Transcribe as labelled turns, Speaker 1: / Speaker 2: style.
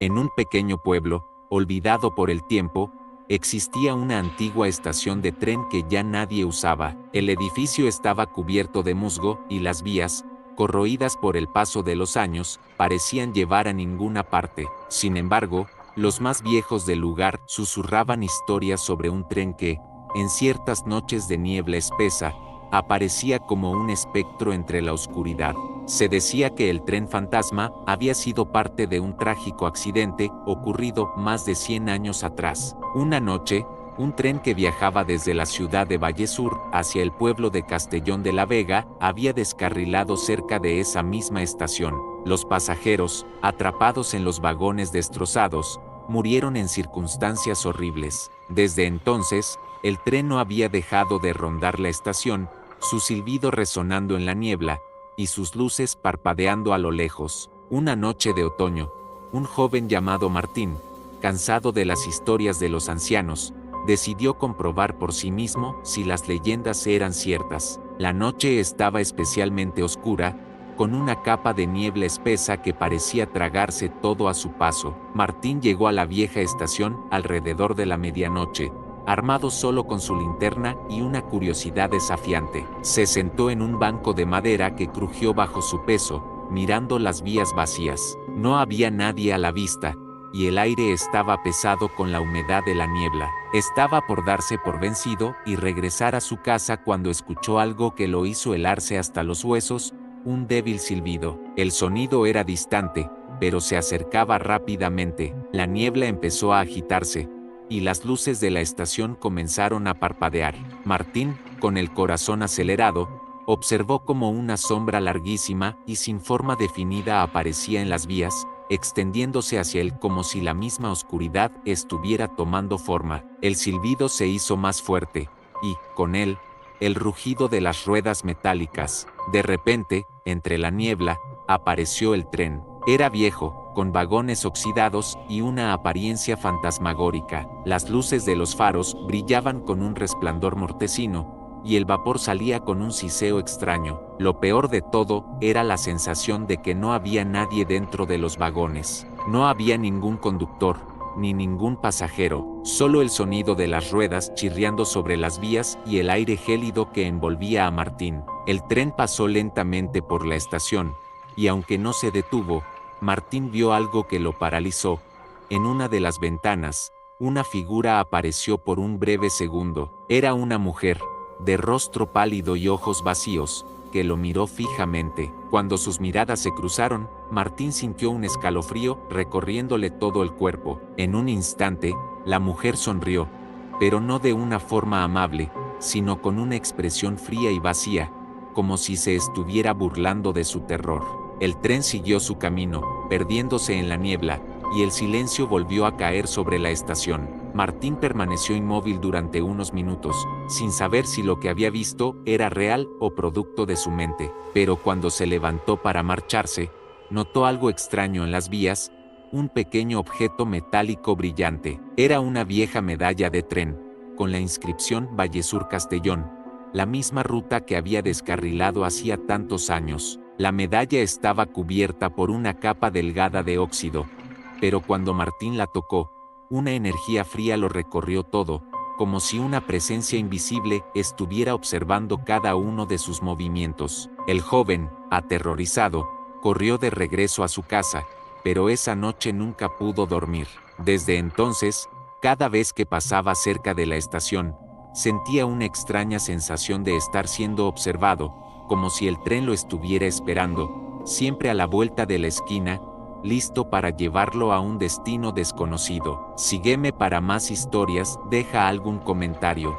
Speaker 1: En un pequeño pueblo, olvidado por el tiempo, existía una antigua estación de tren que ya nadie usaba. El edificio estaba cubierto de musgo y las vías, corroídas por el paso de los años, parecían llevar a ninguna parte. Sin embargo, los más viejos del lugar susurraban historias sobre un tren que, en ciertas noches de niebla espesa, aparecía como un espectro entre la oscuridad. Se decía que el tren fantasma había sido parte de un trágico accidente ocurrido más de 100 años atrás. Una noche, un tren que viajaba desde la ciudad de Vallesur hacia el pueblo de Castellón de la Vega había descarrilado cerca de esa misma estación. Los pasajeros, atrapados en los vagones destrozados, murieron en circunstancias horribles. Desde entonces, el tren no había dejado de rondar la estación, su silbido resonando en la niebla, y sus luces parpadeando a lo lejos. Una noche de otoño, un joven llamado Martín, cansado de las historias de los ancianos, decidió comprobar por sí mismo si las leyendas eran ciertas. La noche estaba especialmente oscura, con una capa de niebla espesa que parecía tragarse todo a su paso. Martín llegó a la vieja estación alrededor de la medianoche, armado solo con su linterna y una curiosidad desafiante. Se sentó en un banco de madera que crujió bajo su peso, mirando las vías vacías. No había nadie a la vista, y el aire estaba pesado con la humedad de la niebla. Estaba por darse por vencido y regresar a su casa cuando escuchó algo que lo hizo helarse hasta los huesos, un débil silbido. El sonido era distante, pero se acercaba rápidamente. La niebla empezó a agitarse, y las luces de la estación comenzaron a parpadear. Martín, con el corazón acelerado, observó cómo una sombra larguísima y sin forma definida aparecía en las vías, extendiéndose hacia él como si la misma oscuridad estuviera tomando forma. El silbido se hizo más fuerte, y, con él, el rugido de las ruedas metálicas. De repente, entre la niebla, apareció el tren. Era viejo, con vagones oxidados y una apariencia fantasmagórica. Las luces de los faros brillaban con un resplandor mortecino, y el vapor salía con un siseo extraño. Lo peor de todo era la sensación de que no había nadie dentro de los vagones. No había ningún conductor, ni ningún pasajero, solo el sonido de las ruedas chirriando sobre las vías y el aire gélido que envolvía a Martín. El tren pasó lentamente por la estación, y aunque no se detuvo, Martín vio algo que lo paralizó. En una de las ventanas, una figura apareció por un breve segundo. Era una mujer, de rostro pálido y ojos vacíos, que lo miró fijamente. Cuando sus miradas se cruzaron, Martín sintió un escalofrío recorriéndole todo el cuerpo. En un instante, la mujer sonrió, pero no de una forma amable, sino con una expresión fría y vacía, como si se estuviera burlando de su terror. El tren siguió su camino, perdiéndose en la niebla, y el silencio volvió a caer sobre la estación. Martín permaneció inmóvil durante unos minutos, sin saber si lo que había visto era real o producto de su mente. Pero cuando se levantó para marcharse, notó algo extraño en las vías, un pequeño objeto metálico brillante. Era una vieja medalla de tren, con la inscripción Vallesur Castellón, la misma ruta que había descarrilado hacía tantos años. La medalla estaba cubierta por una capa delgada de óxido, pero cuando Martín la tocó, una energía fría lo recorrió todo, como si una presencia invisible estuviera observando cada uno de sus movimientos. El joven, aterrorizado, corrió de regreso a su casa, pero esa noche nunca pudo dormir. Desde entonces, cada vez que pasaba cerca de la estación, sentía una extraña sensación de estar siendo observado, como si el tren lo estuviera esperando, siempre a la vuelta de la esquina, listo para llevarlo a un destino desconocido. Sígueme para más historias, deja algún comentario.